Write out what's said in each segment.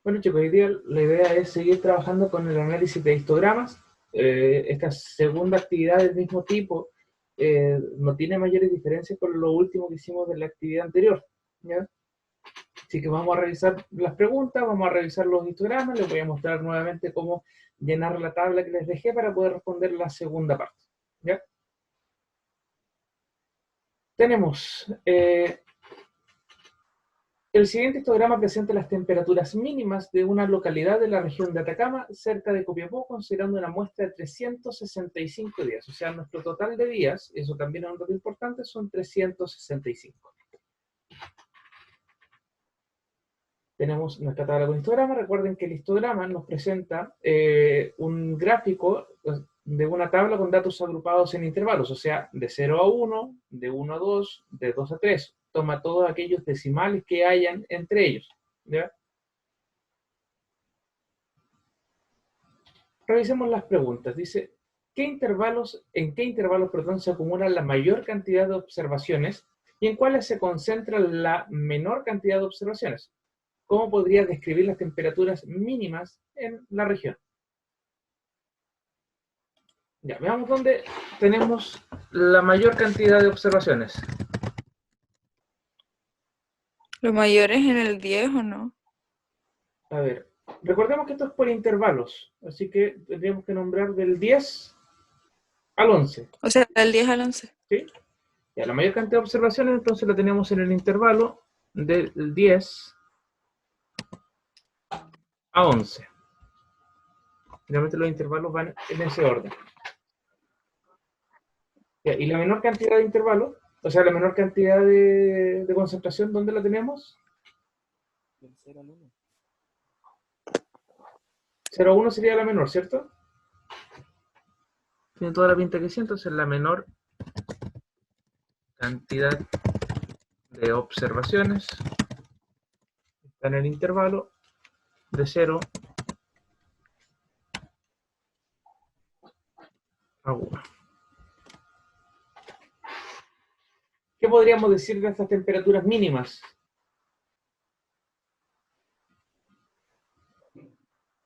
Bueno chicos, hoy día la idea es seguir trabajando con el análisis de histogramas. Esta segunda actividad del mismo tipo no tiene mayores diferencias con lo último que hicimos de la actividad anterior, ¿ya? Así que vamos a revisar las preguntas, vamos a revisar los histogramas, les voy a mostrar nuevamente cómo llenar la tabla que les dejé para poder responder la segunda parte, ¿ya? Tenemos el siguiente histograma presenta las temperaturas mínimas de una localidad de la región de Atacama, cerca de Copiapó, considerando una muestra de 365 días. O sea, nuestro total de días, eso también es un dato importante, son 365. Tenemos nuestra tabla con histograma. Recuerden que el histograma nos presenta un gráfico de una tabla con datos agrupados en intervalos, o sea, de 0 a 1, de 1 a 2, de 2 a 3. Toma todos aquellos decimales que hayan entre ellos, ¿ya? Revisemos las preguntas. Dice, ¿en qué intervalos, perdón, se acumula la mayor cantidad de observaciones y en cuáles se concentra la menor cantidad de observaciones? ¿Cómo podría describir las temperaturas mínimas en la región? Ya, veamos dónde tenemos la mayor cantidad de observaciones. ¿Lo mayor es en el 10 o no? A ver, recordemos que esto es por intervalos, así que tendríamos que nombrar del 10 al 11. O sea, del 10 al 11. ¿Sí? Ya, la mayor cantidad de observaciones entonces la tenemos en el intervalo del 10 a 11. Generalmente los intervalos van en ese orden. Ya, y la menor cantidad de intervalos, o sea, la menor cantidad de concentración, ¿dónde la tenemos? Del 0 al 1. 0 a 1 sería la menor, ¿cierto? Tiene toda la pinta que sí, entonces la menor cantidad de observaciones está en el intervalo de 0 a 1. ¿Qué podríamos decir de estas temperaturas mínimas?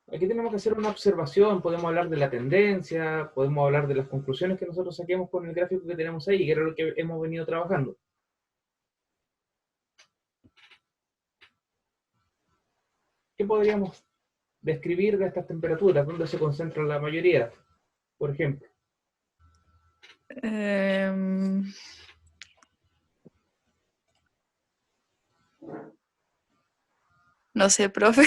Aquí tenemos que hacer una observación, podemos hablar de la tendencia, podemos hablar de las conclusiones que nosotros saquemos con el gráfico que tenemos ahí, que era lo que hemos venido trabajando. ¿Qué podríamos describir de estas temperaturas? ¿Dónde se concentra la mayoría, por ejemplo? No sé, profe.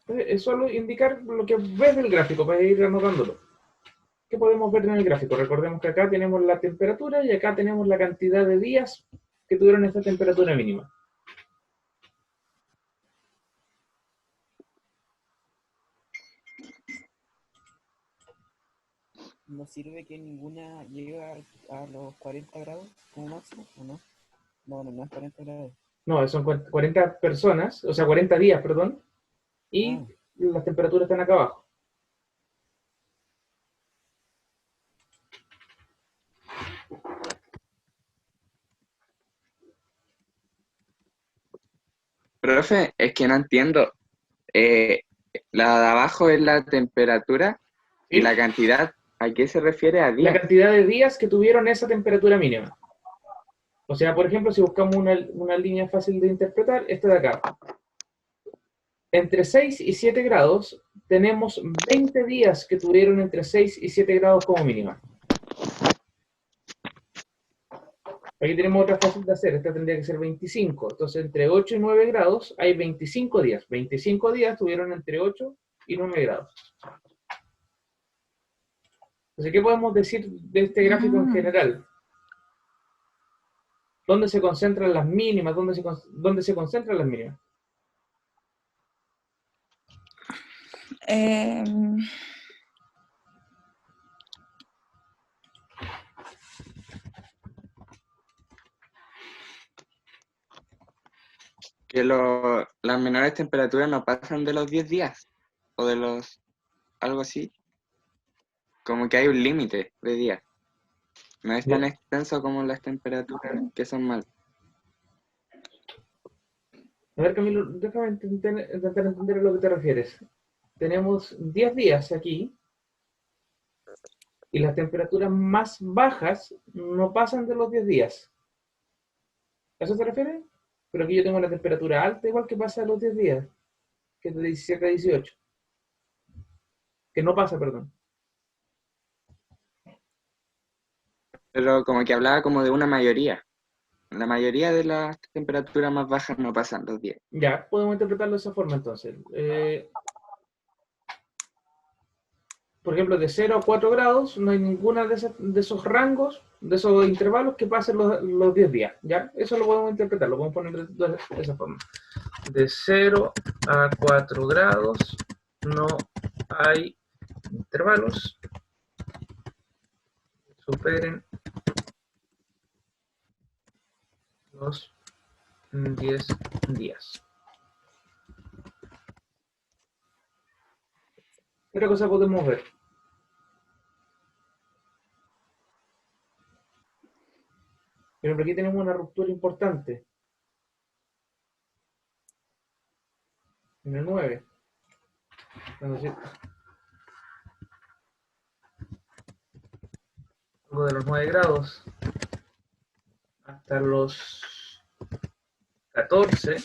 Es solo indicar lo que ves del gráfico para ir anotándolo. ¿Qué podemos ver en el gráfico? Recordemos que acá tenemos la temperatura y acá tenemos la cantidad de días que tuvieron esta temperatura mínima. ¿No sirve que ninguna llegue a los 40 grados como máximo o no? No, no es 40 grados. No, son 40 personas, o sea, 40 días, perdón, y Ah, las temperaturas están acá abajo. Profe, es que no entiendo. Eh, la de abajo es la temperatura y ¿Sí? la cantidad, ¿a qué se refiere? A La días. cantidad de días que tuvieron esa temperatura mínima. O sea, por ejemplo, si buscamos una línea fácil de interpretar, esta de acá. Entre 6 y 7 grados tenemos 20 días que tuvieron entre 6 y 7 grados como mínima. Aquí tenemos otra fácil de hacer, esta tendría que ser 25. Entonces, entre 8 y 9 grados hay 25 días. 25 días tuvieron entre 8 y 9 grados. Entonces, ¿qué podemos decir de este gráfico en general? ¿Dónde se concentran las mínimas? ¿Dónde se concentran las mínimas? Em, Que las menores temperaturas no pasan de los 10 días o de los, algo así. Como que hay un límite de días. No es tan extenso como las temperaturas que son mal. A ver, Camilo, déjame intentar entender a lo que te refieres. Tenemos 10 días aquí y las temperaturas más bajas no pasan de los 10 días. ¿A eso se refiere? Pero aquí yo tengo una temperatura alta igual que pasa de los 10 días, que es de 17 a 18. Que no pasa, perdón. Pero como que hablaba como de una mayoría. La mayoría de las temperaturas más bajas no pasan los 10. Ya, podemos interpretarlo de esa forma entonces. Por ejemplo, de 0 a 4 grados no hay ninguna de esos rangos, de esos intervalos que pasen los 10 días. ¿Ya? Eso lo podemos interpretar, lo podemos poner de esa forma. De 0 a 4 grados no hay intervalos que superen los 10 días. ¿Qué otra cosa podemos ver? Pero aquí tenemos una ruptura importante. En el 9. Algo de los 9 grados hasta los 14.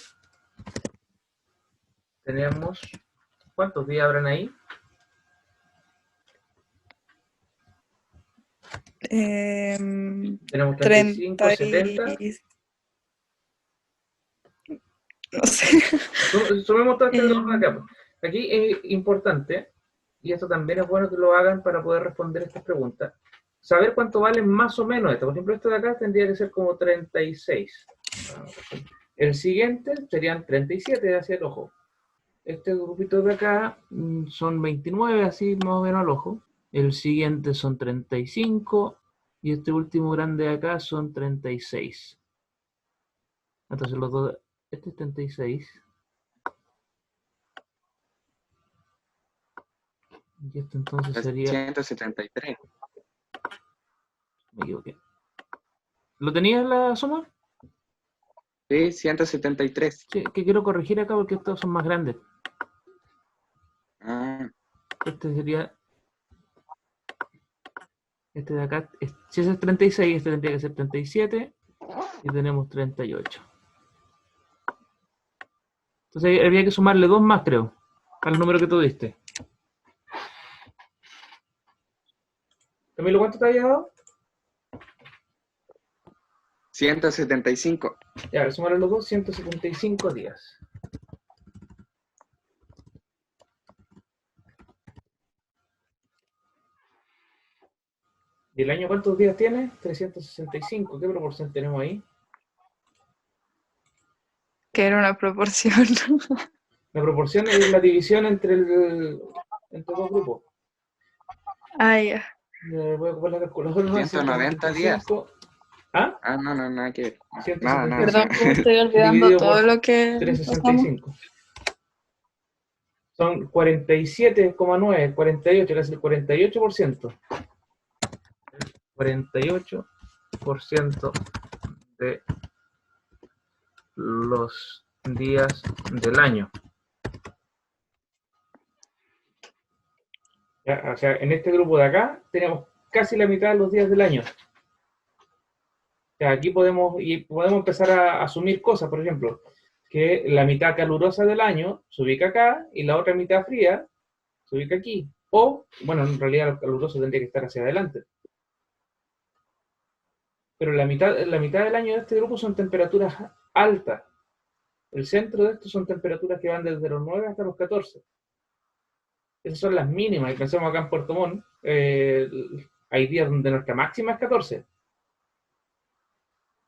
Tenemos, ¿cuántos días habrán ahí? Tenemos 35, 30 70. No sé. Sumemos todo este orden acá. Aquí es importante, y esto también es bueno que lo hagan para poder responder estas preguntas, saber cuánto vale más o menos esto. Por ejemplo, esto de acá tendría que ser como 36. El siguiente serían 37 hacia el ojo. Este grupito de acá son 29, así más o menos al ojo. El siguiente son 35 y este último grande de acá son 36. Entonces los dos, este es 36 y este entonces sería... 173. Me equivoqué. ¿Lo tenías la suma? Sí, 173. Sí, que quiero corregir acá porque estos son más grandes. Ah, Este sería... Este de acá, si ese es 36, este tendría que ser 37 y tenemos 38. Entonces habría que sumarle 2 más, creo, al número que tú diste. Camilo, ¿cuánto te había dado? 175. Ya, al sumarle los dos, 175 días. ¿Y el año cuántos días tiene? 365. ¿Qué proporción tenemos ahí? Que era una proporción. La proporción es la división entre dos grupos. Ah, ya. Voy a ocupar la calculadora. 190 días. ¿Ah? Ah, no, nada que ver. 175. Nada. Perdón, que me estoy olvidando Dividido todo por lo que pasamos. 365. Son 47,9, 48, casi el 48%. 48% de los días del año. Ya, o sea, en este grupo de acá tenemos casi la mitad de los días del año. O sea, aquí podemos empezar a asumir cosas, por ejemplo, que la mitad calurosa del año se ubica acá y la otra mitad fría se ubica aquí. O, bueno, en realidad lo caluroso tendría que estar hacia adelante. Pero la mitad del año de este grupo son temperaturas altas. El centro de esto son temperaturas que van desde los 9 hasta los 14. Esas son las mínimas. Y pensemos acá en Puerto Montt, hay días donde nuestra máxima es 14.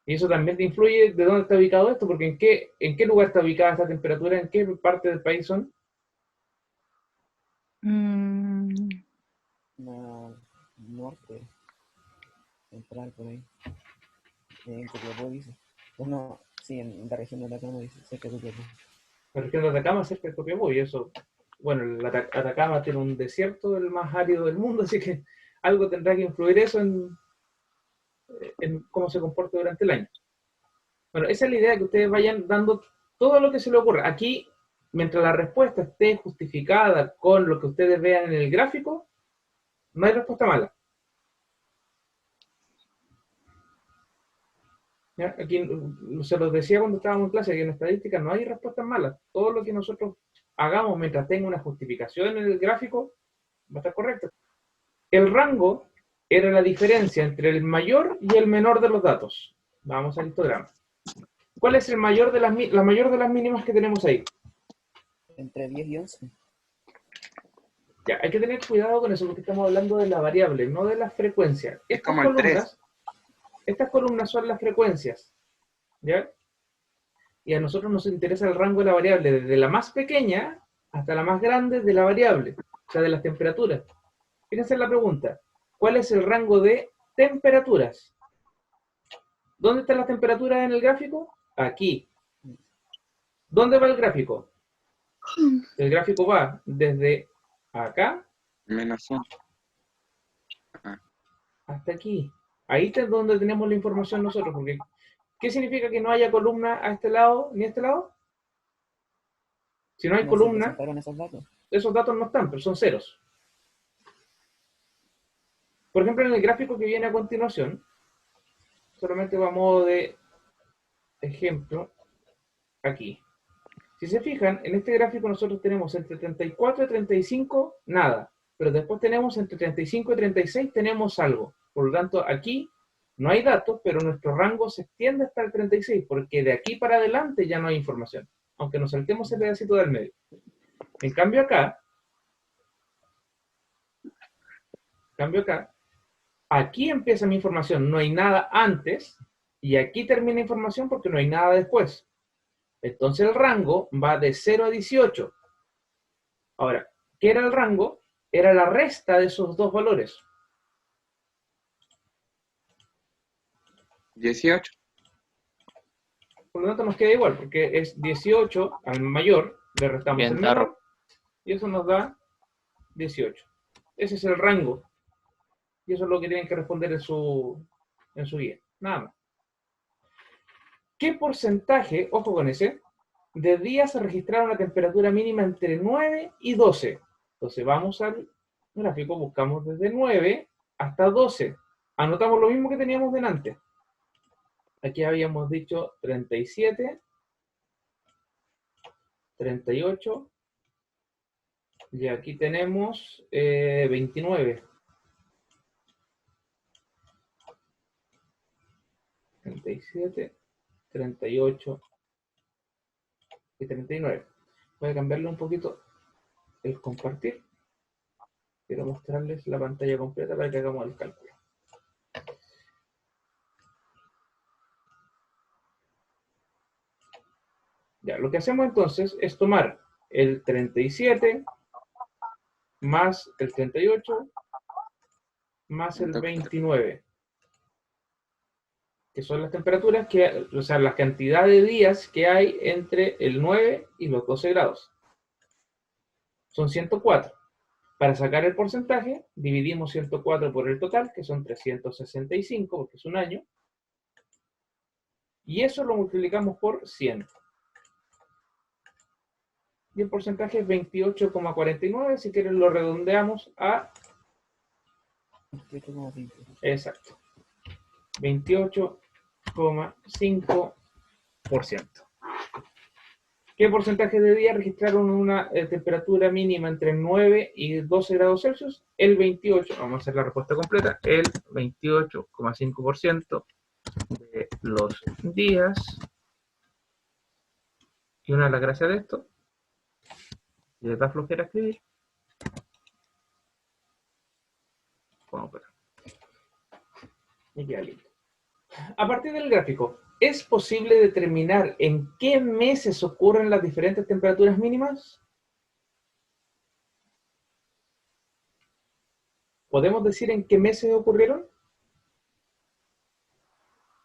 Y eso también te influye de dónde está ubicado esto, porque en qué lugar está ubicada esta temperatura, en qué parte del país son. Norte, central, por ahí. En Copiapó dice. Bueno, sí, en la región de Atacama dice, cerca de Copiapó. La región de Atacama cerca de Copiapó, y eso, bueno, el Atacama tiene un desierto, el más árido del mundo, así que algo tendrá que influir eso en cómo se comporta durante el año. Bueno, esa es la idea, que ustedes vayan dando todo lo que se le ocurra. Aquí, mientras la respuesta esté justificada con lo que ustedes vean en el gráfico, no hay respuesta mala. ¿Ya? Aquí se los decía cuando estábamos en clase, que en estadística no hay respuestas malas. Todo lo que nosotros hagamos mientras tenga una justificación en el gráfico va a estar correcto. El rango era la diferencia entre el mayor y el menor de los datos. Vamos al histograma. ¿Cuál es el mayor de la mayor de las mínimas que tenemos ahí? Entre 10 y 11. Ya, hay que tener cuidado con eso porque estamos hablando de la variable, no de la frecuencia. Es como el 3. Estas columnas son las frecuencias, ¿ya? Y a nosotros nos interesa el rango de la variable, desde la más pequeña hasta la más grande de la variable, o sea, de las temperaturas. Fíjense en la pregunta, ¿cuál es el rango de temperaturas? ¿Dónde están las temperaturas en el gráfico? Aquí. ¿Dónde va el gráfico? El gráfico va desde acá -1. hasta aquí. Ahí es donde tenemos la información nosotros, porque ¿qué significa que no haya columna a este lado ni a este lado? Si no hay columna, esos datos no están, pero son ceros. Por ejemplo, en el gráfico que viene a continuación, solamente va a modo de ejemplo, aquí. Si se fijan, en este gráfico nosotros tenemos entre 34 y 35, nada. Pero después tenemos entre 35 y 36, tenemos algo. Por lo tanto, aquí no hay datos, pero nuestro rango se extiende hasta el 36, porque de aquí para adelante ya no hay información, aunque nos saltemos el pedacito del medio. En cambio acá, aquí empieza mi información, no hay nada antes, y aquí termina información porque no hay nada después. Entonces el rango va de 0 a 18. Ahora, ¿qué era el rango? Era la resta de esos dos valores. 18. Por lo tanto nos queda igual, porque es 18 al mayor, le restamos Bien, el menor, Tarro. y eso nos da 18. Ese es el rango. Y eso es lo que tienen que responder en su guía. Nada más. ¿Qué porcentaje, ojo con ese, de días se registraron una temperatura mínima entre 9 y 12? Entonces vamos al gráfico, buscamos desde 9 hasta 12. Anotamos lo mismo que teníamos delante. Aquí habíamos dicho 37, 38, y aquí tenemos 29. 37, 38 y 39. Voy a cambiarle un poquito el compartir. Quiero mostrarles la pantalla completa para que hagamos el cálculo. Ya, lo que hacemos entonces es tomar el 37 más el 38 más el 29. Que son las temperaturas o sea, la cantidad de días que hay entre el 9 y los 12 grados. Son 104. Para sacar el porcentaje, dividimos 104 por el total, que son 365, porque es un año. Y eso lo multiplicamos por 100. Y el porcentaje es 28,49, si quieren lo redondeamos a... Exacto. 28,5%. ¿Qué porcentaje de días registraron una temperatura mínima entre 9 y 12 grados Celsius? El 28, vamos a hacer la respuesta completa, el 28,5% de los días. Y una de las gracias de esto, y les da flojera escribir, vamos para acá. Y queda listo. A partir del gráfico, ¿es posible determinar en qué meses ocurren las diferentes temperaturas mínimas? ¿Podemos decir en qué meses ocurrieron?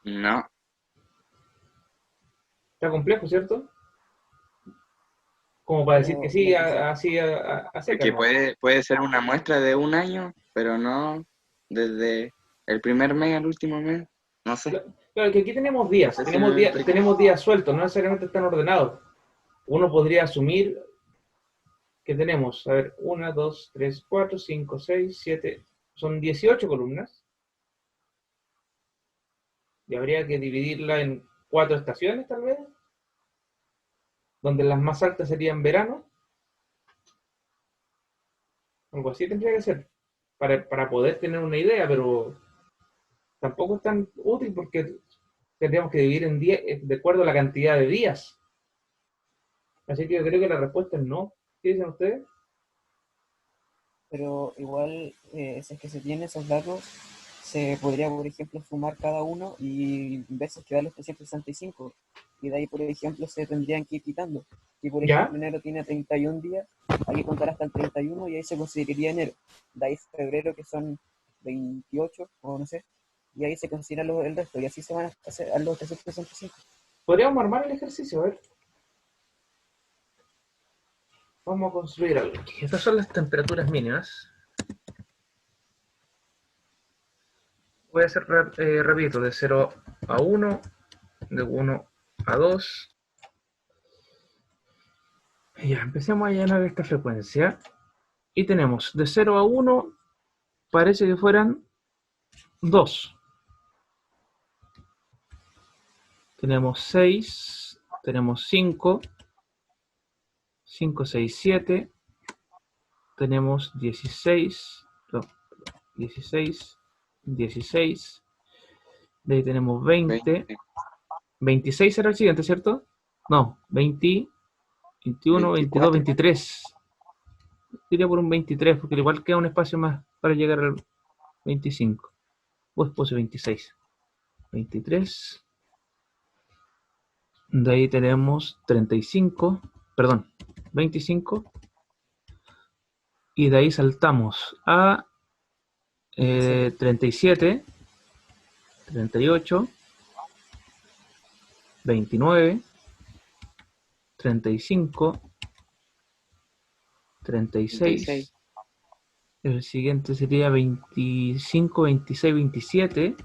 No. Está complejo, ¿cierto? Como para decir que sí, así a secas, Porque ¿no? puede ser una muestra de un año, pero no desde el primer mes al último mes. No sé. Claro, que aquí tenemos días, Sí, tenemos días sueltos, no necesariamente están ordenados. uno podría asumir que tenemos, a ver, 1, 2, 3, 4, 5, 6, 7, son 18 columnas, y habría que dividirla en 4 estaciones, tal vez, donde las más altas serían verano, algo así tendría que ser, para poder tener una idea, pero tampoco es tan útil porque tendríamos que dividir en 10 de acuerdo a la cantidad de días. Así que yo creo que la respuesta es no. ¿Qué dicen ustedes? Pero igual, si es que se tienen esos datos, se podría, por ejemplo, sumar cada uno y veces quedar los 365. Y de ahí, por ejemplo, se tendrían que ir quitando. Si, por ¿Ya? ejemplo, enero tiene 31 días, hay que contar hasta el 31 y ahí se consideraría enero. De ahí febrero, que son 28, o no sé, y ahí se considera el resto. Y así se van a hacer a los 365. Podríamos armar el ejercicio, a ver. Vamos a construir algo aquí. Estas son las temperaturas mínimas. Voy a hacer, repito, de 0 a 1, de 1 a 2. Y ya, empecemos a llenar esta frecuencia. Y tenemos de 0 a 1, parece que fueran 2. Tenemos 6, tenemos 5, 5, 6, 7. Tenemos 16, no, 16, 16. De ahí tenemos 20. 20, 26 era el siguiente, ¿cierto? No, 20, 21, 22, 24. 23. Diría por un 23, porque igual queda un espacio más para llegar al 25. Pues puse 26. 23. De ahí tenemos 35, perdón, 25. Y de ahí saltamos a 37, 38, 29, 35, 36. 36. El siguiente sería 25, 26, 27,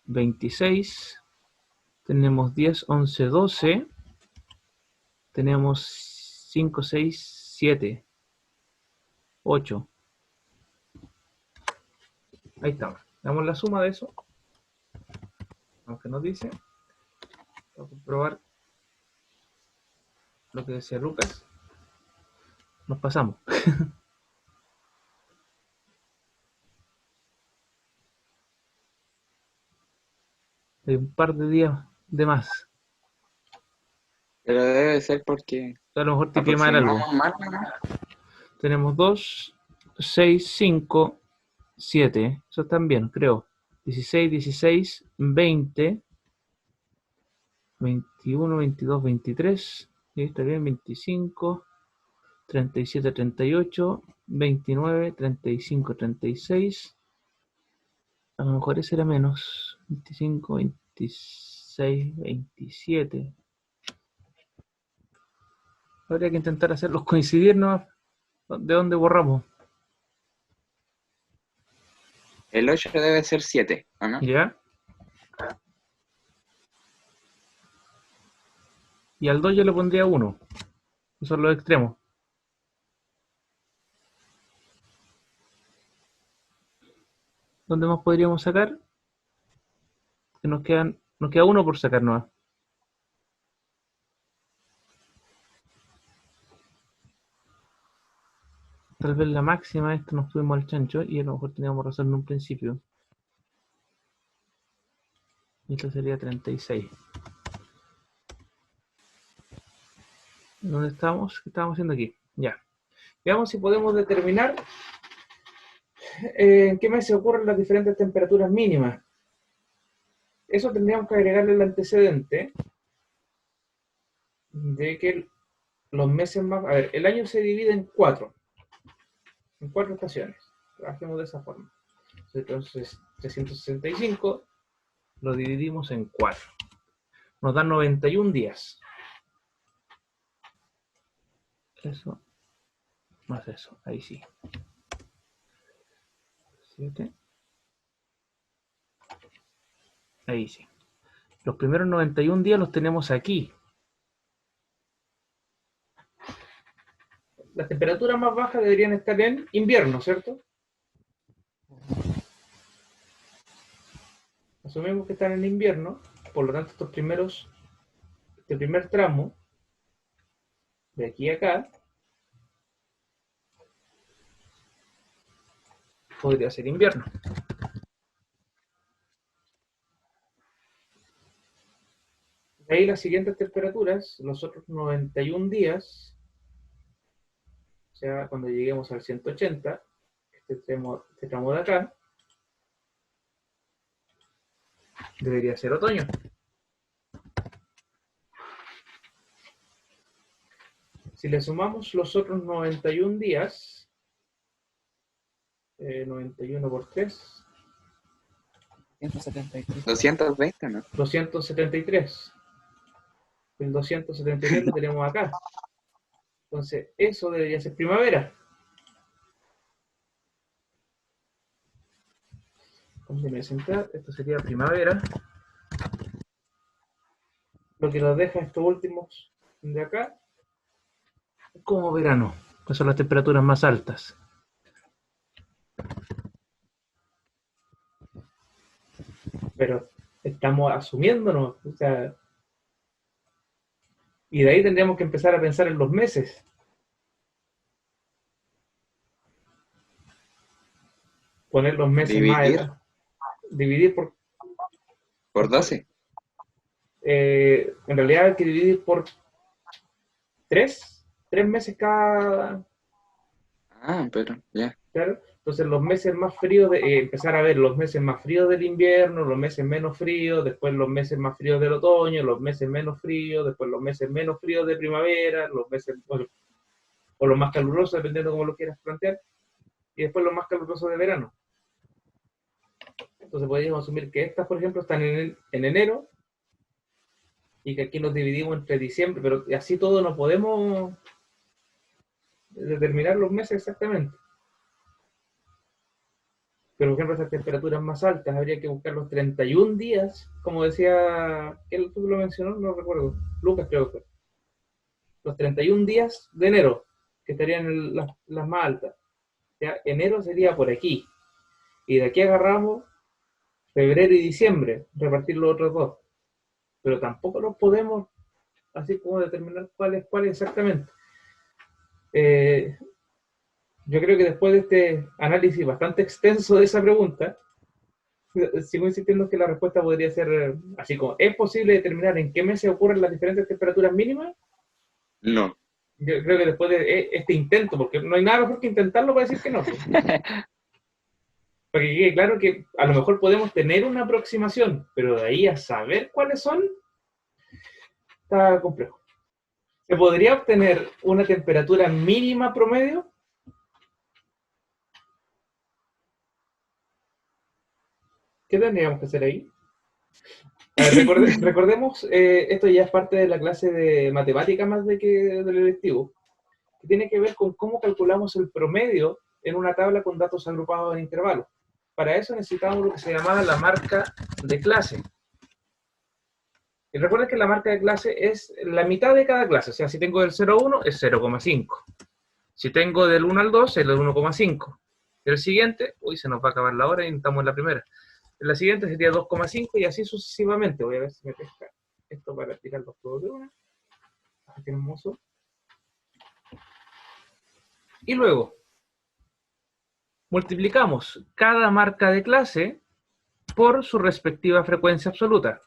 26. Tenemos 10, 11, 12. Tenemos 5, 6, 7, 8. Ahí estamos. Damos la suma de eso. Aunque nos dice. Para comprobar lo que decía Lucas. Nos pasamos. Hay un par de días de más. Pero debe ser porque A lo mejor tipié mal algo. aproximamos mal, ¿no? Tenemos 2, 6, 5, 7. Eso están bien, creo. 16, 16, 20, 21, 22, 23. Y está bien, 25, 37, 38, 29, 35, 36. A lo mejor ese era menos. 25, 26, 27. Habría que intentar hacerlos coincidir, ¿no? ¿De dónde borramos? El 8 debe ser 7, ¿o no? ¿Ya? Y al 2 yo le pondría 1. Esos son los extremos. ¿Dónde más podríamos sacar? Que nos queda 1 por sacar nomás. Tal vez la máxima, esto nos fuimos al chancho y a lo mejor teníamos razón en un principio. Y esto sería 36. ¿Dónde estamos? ¿Qué estábamos haciendo aquí? Ya. Veamos si podemos determinar en qué mes se ocurren las diferentes temperaturas mínimas. Eso tendríamos que agregarle el antecedente de que los meses más... A ver, el año se divide en 4 estaciones. Trabajemos de esa forma. Entonces, 365 lo dividimos en 4. Nos dan 91 días. Eso, más eso, ahí sí. 7. Ahí sí. Los primeros 91 días los tenemos aquí. las temperaturas más bajas deberían estar en invierno, ¿cierto? Asumimos que están en invierno, por lo tanto este primer tramo, de aquí a acá, podría ser invierno. De ahí las siguientes temperaturas, los otros 91 días, o sea, cuando lleguemos al 180, este tramo de acá, debería ser otoño. Si le sumamos los otros 91 días, 91 por 3, 173. 220, ¿no? 273. El 273 lo tenemos acá. Entonces, eso debería ser primavera. Déjenme centrar, esto sería primavera. Lo que nos deja estos últimos de acá como verano, que son las temperaturas más altas. Pero estamos asumiéndonos, o sea, y de ahí tendríamos que empezar a pensar en los meses. Poner los meses Dividir. más. Dividir Por 12. en realidad hay que dividir por 3 meses cada. Ah, pero ya. Claro. Entonces los meses más fríos, empezar a ver los meses más fríos del invierno, los meses menos fríos, después los meses más fríos del otoño, los meses menos fríos, después los meses menos fríos de primavera, los meses, o los más calurosos, dependiendo de cómo lo quieras plantear, y después los más calurosos de verano. Entonces podríamos asumir que estas, por ejemplo, están en enero, y que aquí nos dividimos entre diciembre, pero así todo no podemos determinar los meses exactamente. Pero, por ejemplo, esas temperaturas más altas, habría que buscar los 31 días, como decía, ¿quién tú lo mencionó? No recuerdo, Lucas creo que fue. Los 31 días de enero, que estarían en las más altas. O sea, enero sería por aquí. Y de aquí agarramos febrero y diciembre, repartir los otros dos. Pero tampoco los podemos, así como determinar cuál es exactamente. Yo creo que después de este análisis bastante extenso de esa pregunta, sigo insistiendo que la respuesta podría ser así como, ¿es posible determinar en qué meses ocurren las diferentes temperaturas mínimas? No. Yo creo que después de este intento, porque no hay nada mejor que intentarlo para decir que no. Para que quede claro que a lo mejor podemos tener una aproximación, pero de ahí a saber cuáles son, está complejo. ¿Se podría obtener una temperatura mínima promedio? ¿Qué tendríamos que hacer ahí? Recordemos, esto ya es parte de la clase de matemática más de que del electivo, que tiene que ver con cómo calculamos el promedio en una tabla con datos agrupados en intervalos. Para eso necesitamos lo que se llamaba la marca de clase. Y recuerden que la marca de clase es la mitad de cada clase, o sea, si tengo del 0 a 1 es 0,5. Si tengo del 1 al 2 es el 1,5. El siguiente, uy, se nos va a acabar la hora y estamos en la primera. La siguiente sería 2,5 y así sucesivamente. Voy a ver si me pesca esto para tirarlos todos de una. Ah, qué hermoso. Y luego, multiplicamos cada marca de clase por su respectiva frecuencia absoluta.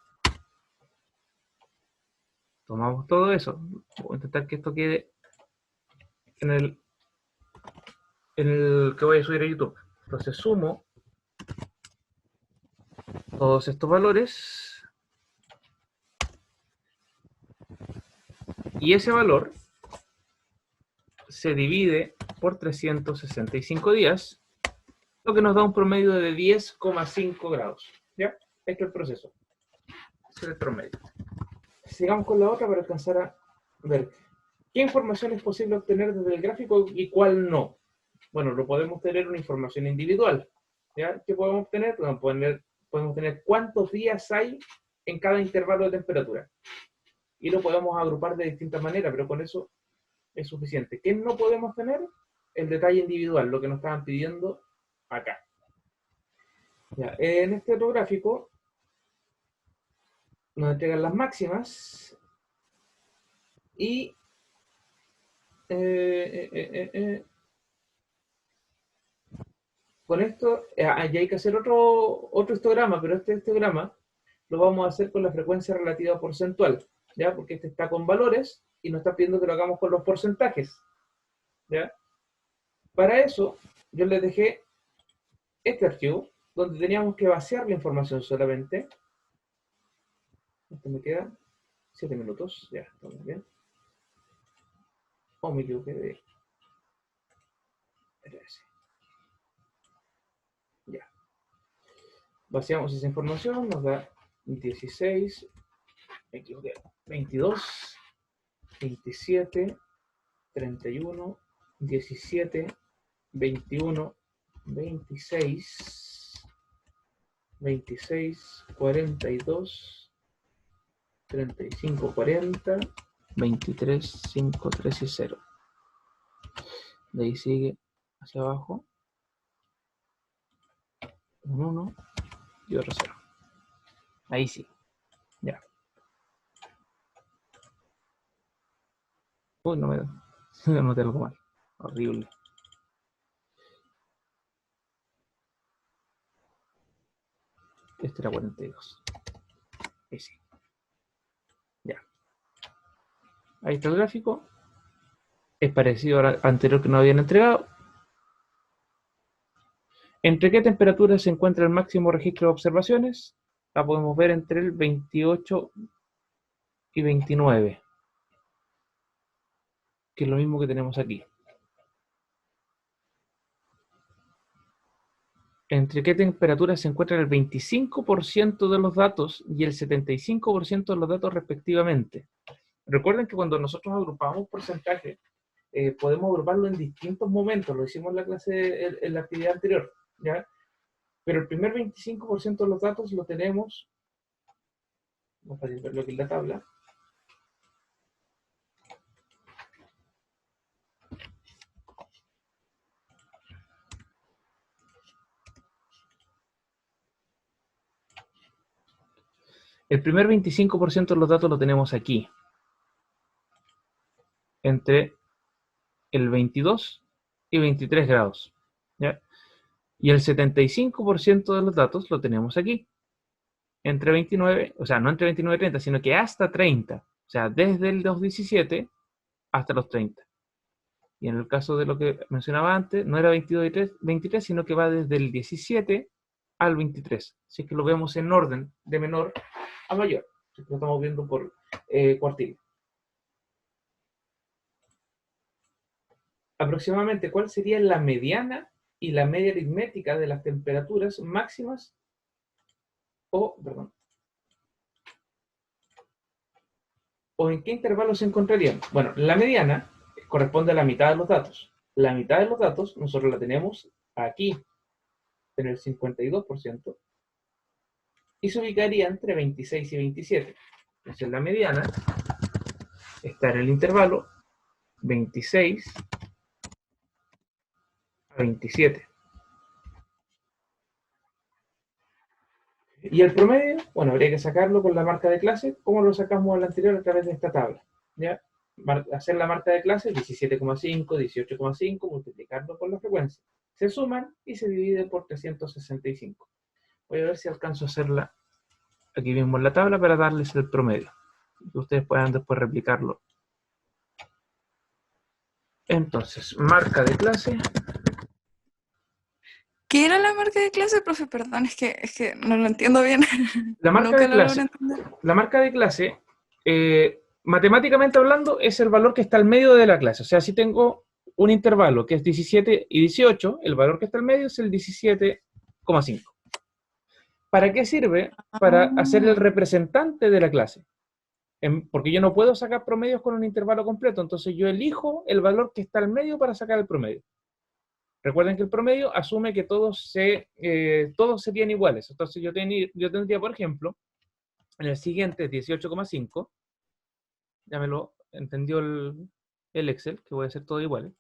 Tomamos todo eso. Voy a intentar que esto quede en el que voy a subir a YouTube. Entonces sumo todos estos valores y ese valor se divide por 365 días, lo que nos da un promedio de 10,5 grados. ¿Ya? Este es el proceso. Este es el promedio. Sigamos con la otra para alcanzar a ver qué información es posible obtener desde el gráfico y cuál no. Bueno, lo podemos tener una información individual. ¿Ya? ¿Qué podemos obtener? Podemos tener cuántos días hay en cada intervalo de temperatura. Y lo podemos agrupar de distintas maneras, pero con eso es suficiente. ¿Qué no podemos tener? El detalle individual, lo que nos estaban pidiendo acá. Ya, en este otro gráfico nos entregan las máximas y con esto ya hay que hacer otro histograma, pero este histograma lo vamos a hacer con la frecuencia relativa porcentual, ¿ya? Porque este está con valores y nos está pidiendo que lo hagamos con los porcentajes, ¿ya? Para eso, yo les dejé este archivo, donde teníamos que vaciar la información solamente. Esto me queda 7 minutos, ya, estamos bien. Oh, me equivoqué de... Ya. Vaciamos esa información, nos da 16, me equivoqué, 22, 27, 31, 17, 21, 26, 26, 42, 35, 40, 23, 5, 3 y 0. De ahí sigue hacia abajo. Un 1 y otro 0. Ahí sí. Ya. Uy, no me anoté algo mal. Horrible. Este era 42. Ahí sí. Ya. Ahí está el gráfico. Es parecido al anterior que nos habían entregado. ¿Entre qué temperatura se encuentra el máximo registro de observaciones? La podemos ver entre el 28 y 29. Que es lo mismo que tenemos aquí. ¿Entre qué temperatura se encuentran el 25% de los datos y el 75% de los datos respectivamente? Recuerden que cuando nosotros agrupamos porcentaje, podemos agruparlo en distintos momentos. Lo hicimos en la clase, en la actividad anterior, ¿ya? Pero el primer 25% de los datos lo tenemos, vamos a verlo aquí en la tabla. El primer 25% de los datos lo tenemos aquí, entre el 22 y 23 grados, ¿ya? Y el 75% de los datos lo tenemos aquí, entre 29, o sea, no entre 29 y 30, sino que hasta 30, o sea, desde los 17 hasta los 30. Y en el caso de lo que mencionaba antes, no era 22 y 23, sino que va desde el 17 al 23, si es que lo vemos en orden de menor a mayor, si es que lo estamos viendo por cuartil. Aproximadamente, ¿cuál sería la mediana y la media aritmética de las temperaturas máximas o en qué intervalo se encontrarían? Bueno, la mediana corresponde a la mitad de los datos. La mitad de los datos nosotros la tenemos aquí, en el 52%, y se ubicaría entre 26 y 27. Entonces la mediana está en el intervalo 26 a 27. Y el promedio, bueno, habría que sacarlo con la marca de clase, como lo sacamos al anterior a través de esta tabla, ¿ya? Hacer la marca de clase, 17,5, 18,5, multiplicarlo por la frecuencia. Se suman y se divide por 365. Voy a ver si alcanzo a hacerla aquí mismo en la tabla para darles el promedio. Que ustedes puedan después replicarlo. Entonces, marca de clase. ¿Qué era la marca de clase, profe? Perdón, es que no lo entiendo bien. La marca Nunca de lo clase, logro entender. la marca de clase, matemáticamente hablando, es el valor que está al medio de la clase. O sea, si tengo un intervalo que es 17 y 18, el valor que está al medio es el 17,5. ¿Para qué sirve? Para hacer el representante de la clase. Porque yo no puedo sacar promedios con un intervalo completo, entonces yo elijo el valor que está al medio para sacar el promedio. Recuerden que el promedio asume que todos serían iguales. Entonces yo tendría, por ejemplo, en el siguiente 18,5, ya me lo entendió el Excel, que voy a hacer todo igual.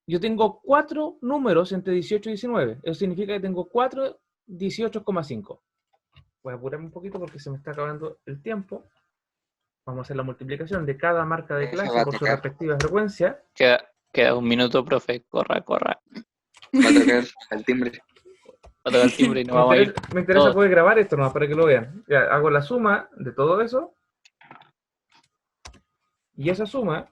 Yo tengo 4 números entre 18 y 19. Eso significa que tengo 4 18,5. Voy a apurarme un poquito porque se me está acabando el tiempo. Vamos a hacer la multiplicación de cada marca de Eso clase va a por su tocar. respectiva frecuencia. Queda un minuto, profe. Corra. Va a tocar al timbre. Va a tocar el timbre y nos vamos a ir. Me interesa todos. poder grabar esto nomás para que lo vean. Ya, hago la suma de todo eso. Y esa suma